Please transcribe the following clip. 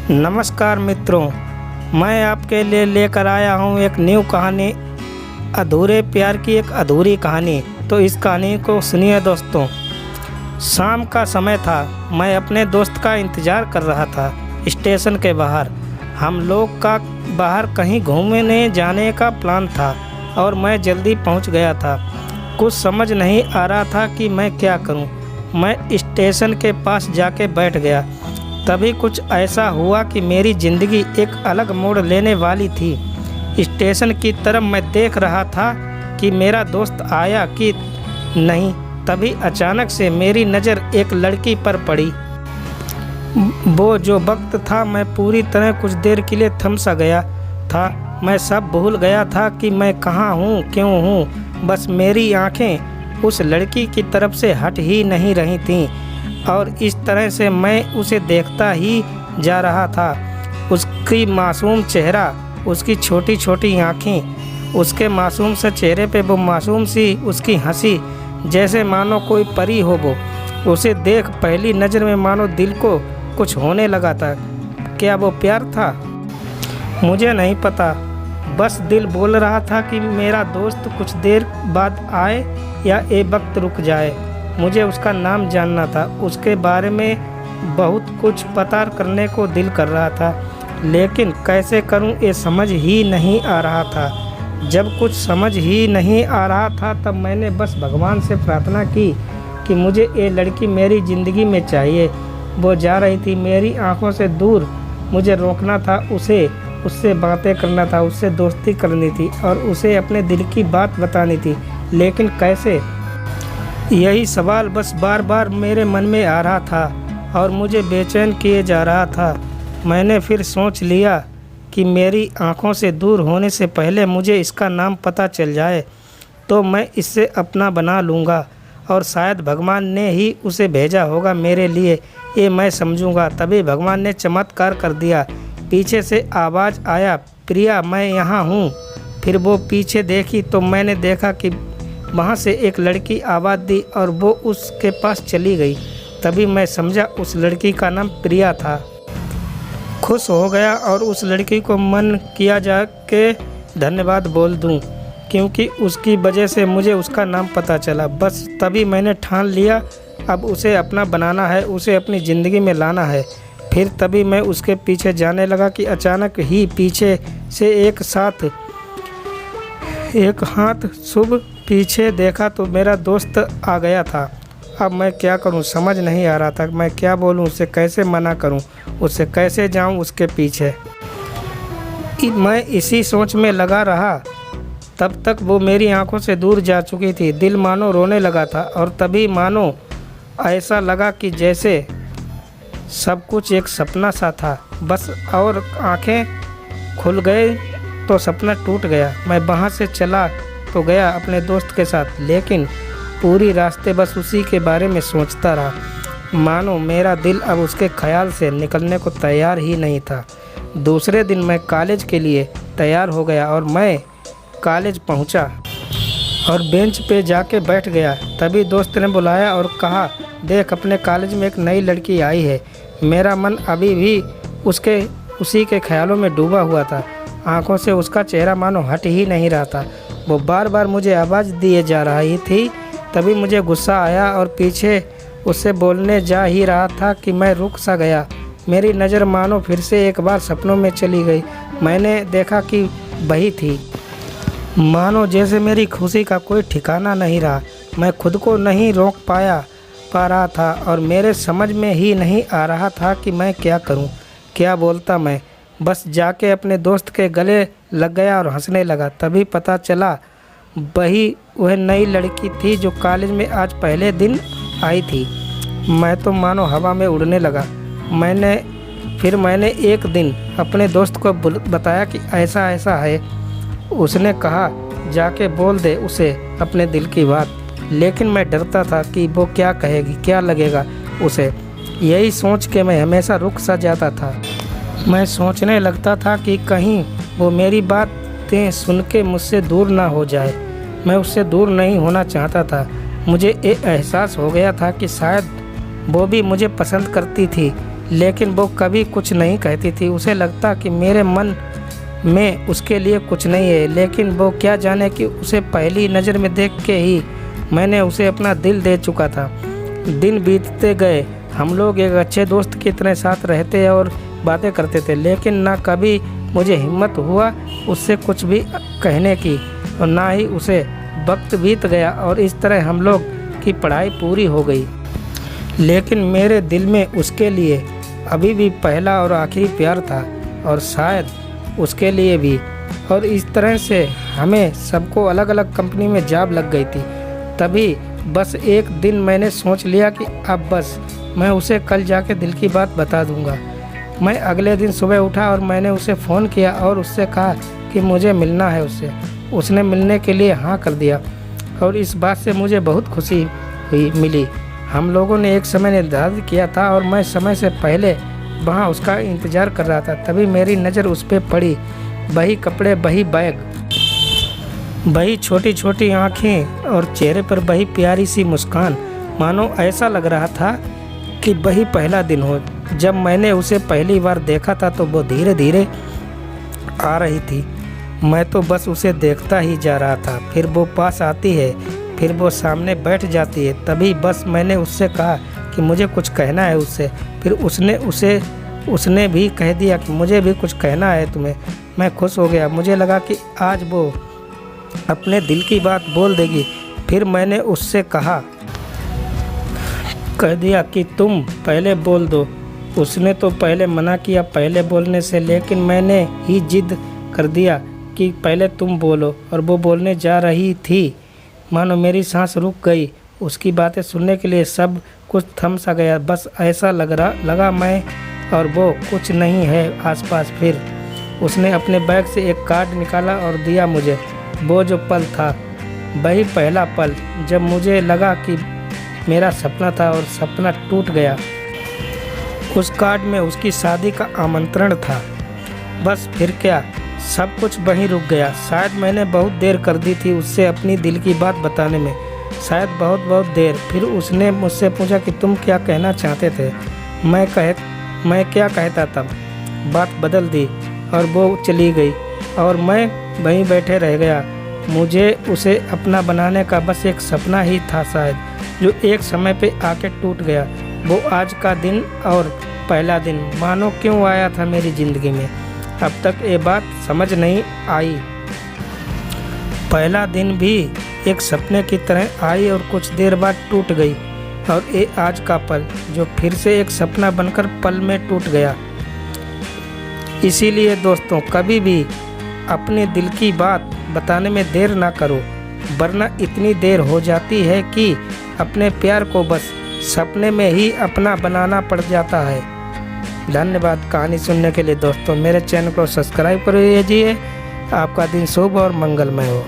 नमस्कार मित्रों, मैं आपके लिए लेकर आया हूँ एक न्यू कहानी, अधूरे प्यार की एक अधूरी कहानी। तो इस कहानी को सुनिए दोस्तों। शाम का समय था। मैं अपने दोस्त का इंतज़ार कर रहा था स्टेशन के बाहर। हम लोग का बाहर कहीं घूमने जाने का प्लान था और मैं जल्दी पहुंच गया था। कुछ समझ नहीं आ रहा था कि मैं क्या करूं। मैं स्टेशन के पास जाके बैठ गया। तभी कुछ ऐसा हुआ कि मेरी ज़िंदगी एक अलग मोड़ लेने वाली थी। स्टेशन की तरफ मैं देख रहा था कि मेरा दोस्त आया कि नहीं। तभी अचानक से मेरी नज़र एक लड़की पर पड़ी। वो जो वक्त था, मैं पूरी तरह कुछ देर के लिए थम सा गया था। मैं सब भूल गया था कि मैं कहाँ हूँ, क्यों हूँ। बस मेरी आँखें उस लड़की की तरफ से हट ही नहीं रही थीं और इस तरह से मैं उसे देखता ही जा रहा था। उसकी मासूम चेहरा, उसकी छोटी छोटी आँखें, उसके मासूम से चेहरे पे वो मासूम सी उसकी हंसी, जैसे मानो कोई परी हो वो। उसे देख पहली नज़र में मानो दिल को कुछ होने लगा था। क्या वो प्यार था? मुझे नहीं पता। बस दिल बोल रहा था कि मेरा दोस्त कुछ देर बाद आए या एक वक्त रुक जाए। मुझे उसका नाम जानना था, उसके बारे में बहुत कुछ पता करने को दिल कर रहा था, लेकिन कैसे करूं ये समझ ही नहीं आ रहा था। जब कुछ समझ ही नहीं आ रहा था तब मैंने बस भगवान से प्रार्थना की कि मुझे ये लड़की मेरी ज़िंदगी में चाहिए। वो जा रही थी मेरी आंखों से दूर। मुझे रोकना था उसे, उससे बातें करना था, उससे दोस्ती करनी थी और उसे अपने दिल की बात बतानी थी, लेकिन कैसे? यही सवाल बस बार बार मेरे मन में आ रहा था और मुझे बेचैन किए जा रहा था। मैंने फिर सोच लिया कि मेरी आंखों से दूर होने से पहले मुझे इसका नाम पता चल जाए तो मैं इससे अपना बना लूँगा और शायद भगवान ने ही उसे भेजा होगा मेरे लिए, ये मैं समझूँगा। तभी भगवान ने चमत्कार कर दिया। पीछे से आवाज़ आया, प्रिया मैं यहाँ हूँ। फिर वो पीछे देखी तो मैंने देखा कि वहाँ से एक लड़की आवाज़ दी और वो उसके पास चली गई। तभी मैं समझा उस लड़की का नाम प्रिया था। खुश हो गया और उस लड़की को मन किया जाके धन्यवाद बोल दूं, क्योंकि उसकी वजह से मुझे उसका नाम पता चला। बस तभी मैंने ठान लिया अब उसे अपना बनाना है, उसे अपनी ज़िंदगी में लाना है। फिर तभी मैं उसके पीछे जाने लगा कि अचानक ही पीछे से एक हाथ शुभ पीछे देखा तो मेरा दोस्त आ गया था। अब मैं क्या करूं समझ नहीं आ रहा था। मैं क्या बोलूं, उसे कैसे मना करूं, उससे कैसे जाऊं उसके पीछे। मैं इसी सोच में लगा रहा। तब तक वो मेरी आंखों से दूर जा चुकी थी। दिल मानो रोने लगा था और तभी मानो ऐसा लगा कि जैसे सब कुछ एक सपना सा था। बस और आंखें खुल गए तो सपना टूट गया। मैं वहाँ से चला तो गया अपने दोस्त के साथ, लेकिन पूरी रास्ते बस उसी के बारे में सोचता रहा। मानो मेरा दिल अब उसके ख्याल से निकलने को तैयार ही नहीं था। दूसरे दिन मैं कॉलेज के लिए तैयार हो गया और मैं कॉलेज पहुंचा और बेंच पे जाके बैठ गया। तभी दोस्त ने बुलाया और कहा, देख अपने कॉलेज में एक नई लड़की आई है। मेरा मन अभी भी उसी के ख्यालों में डूबा हुआ था। आंखों से उसका चेहरा मानो हट ही नहीं रहा था। वो बार बार मुझे आवाज़ दिए जा रही थी। तभी मुझे गुस्सा आया और पीछे उससे बोलने जा ही रहा था कि मैं रुक सा गया। मेरी नज़र मानो फिर से एक बार सपनों में चली गई। मैंने देखा कि वही थी। मानो जैसे मेरी खुशी का कोई ठिकाना नहीं रहा। मैं खुद को नहीं रोक पा रहा था और मेरे समझ में ही नहीं आ रहा था कि मैं क्या करूं, क्या बोलता। मैं बस जाके अपने दोस्त के गले लग गया और हंसने लगा। तभी पता चला वह नई लड़की थी जो कॉलेज में आज पहले दिन आई थी। मैं तो मानो हवा में उड़ने लगा। मैंने एक दिन अपने दोस्त को बताया कि ऐसा ऐसा है। उसने कहा जाके बोल दे उसे अपने दिल की बात, लेकिन मैं डरता था कि वो क्या कहेगी, क्या लगेगा उसे। यही सोच के मैं हमेशा रुक सा जाता था। मैं सोचने लगता था कि कहीं वो मेरी बातें सुन के मुझसे दूर ना हो जाए। मैं उससे दूर नहीं होना चाहता था। मुझे ये एहसास हो गया था कि शायद वो भी मुझे पसंद करती थी, लेकिन वो कभी कुछ नहीं कहती थी। उसे लगता कि मेरे मन में उसके लिए कुछ नहीं है, लेकिन वो क्या जाने कि उसे पहली नज़र में देख के ही मैंने उसे अपना दिल दे चुका था। दिन बीतते गए, हम लोग एक अच्छे दोस्त की तरह साथ रहते और बातें करते थे, लेकिन ना कभी मुझे हिम्मत हुआ उससे कुछ भी कहने की और ना ही उसे। वक्त बीत गया और इस तरह हम लोग की पढ़ाई पूरी हो गई, लेकिन मेरे दिल में उसके लिए अभी भी पहला और आखिरी प्यार था और शायद उसके लिए भी। और इस तरह से हमें सबको अलग अलग कंपनी में जॉब लग गई थी। तभी बस एक दिन मैंने सोच लिया कि अब बस मैं उसे कल जाके दिल की बात बता दूंगा। मैं अगले दिन सुबह उठा और मैंने उसे फ़ोन किया और उससे कहा कि मुझे मिलना है उससे। उसने मिलने के लिए हाँ कर दिया और इस बात से मुझे बहुत खुशी मिली। हम लोगों ने एक समय निर्धारित किया था और मैं समय से पहले वहाँ उसका इंतज़ार कर रहा था। तभी मेरी नज़र उस पर पड़ी। वही कपड़े, वही बैग, वही छोटी छोटी आँखें और चेहरे पर वही प्यारी सी मुस्कान। मानो ऐसा लग रहा था कि वही पहला दिन हो जब मैंने उसे पहली बार देखा था। तो वो धीरे धीरे आ रही थी, मैं तो बस उसे देखता ही जा रहा था। फिर वो पास आती है, फिर वो सामने बैठ जाती है। तभी बस मैंने उससे कहा कि मुझे कुछ कहना है उससे। फिर उसने भी कह दिया कि मुझे भी कुछ कहना है तुम्हें। मैं खुश हो गया, मुझे लगा कि आज वो अपने दिल की बात बोल देगी। फिर मैंने उससे कह दिया कि तुम पहले बोल दो। उसने तो पहले मना किया पहले बोलने से, लेकिन मैंने ही जिद कर दिया कि पहले तुम बोलो। और वो बोलने जा रही थी, मानो मेरी सांस रुक गई। उसकी बातें सुनने के लिए सब कुछ थम सा गया। बस ऐसा लगा मैं और वो कुछ नहीं है आसपास। फिर उसने अपने बैग से एक कार्ड निकाला और दिया मुझे। वो जो पल था, वही पहला पल जब मुझे लगा कि मेरा सपना था और सपना टूट गया। उस कार्ड में उसकी शादी का आमंत्रण था। बस फिर क्या, सब कुछ वहीं रुक गया। शायद मैंने बहुत देर कर दी थी उससे अपनी दिल की बात बताने में, शायद बहुत देर। फिर उसने मुझसे पूछा कि तुम क्या कहना चाहते थे। मैं क्या कहता तब। बात बदल दी और वो चली गई और मैं वहीं बैठे रह गया। मुझे उसे अपना बनाने का बस एक सपना ही था शायद, जो एक समय पे आके टूट गया। वो आज का दिन और पहला दिन मानो क्यों आया था मेरी ज़िंदगी में, अब तक ये बात समझ नहीं आई। पहला दिन भी एक सपने की तरह आई और कुछ देर बाद टूट गई। और ये आज का पल जो फिर से एक सपना बनकर पल में टूट गया। इसीलिए दोस्तों, कभी भी अपने दिल की बात बताने में देर ना करो, वरना इतनी देर हो जाती है कि अपने प्यार को बस सपने में ही अपना बनाना पड़ जाता है। धन्यवाद कहानी सुनने के लिए दोस्तों। मेरे चैनल को सब्सक्राइब कर लीजिए। आपका दिन शुभ और मंगलमय हो।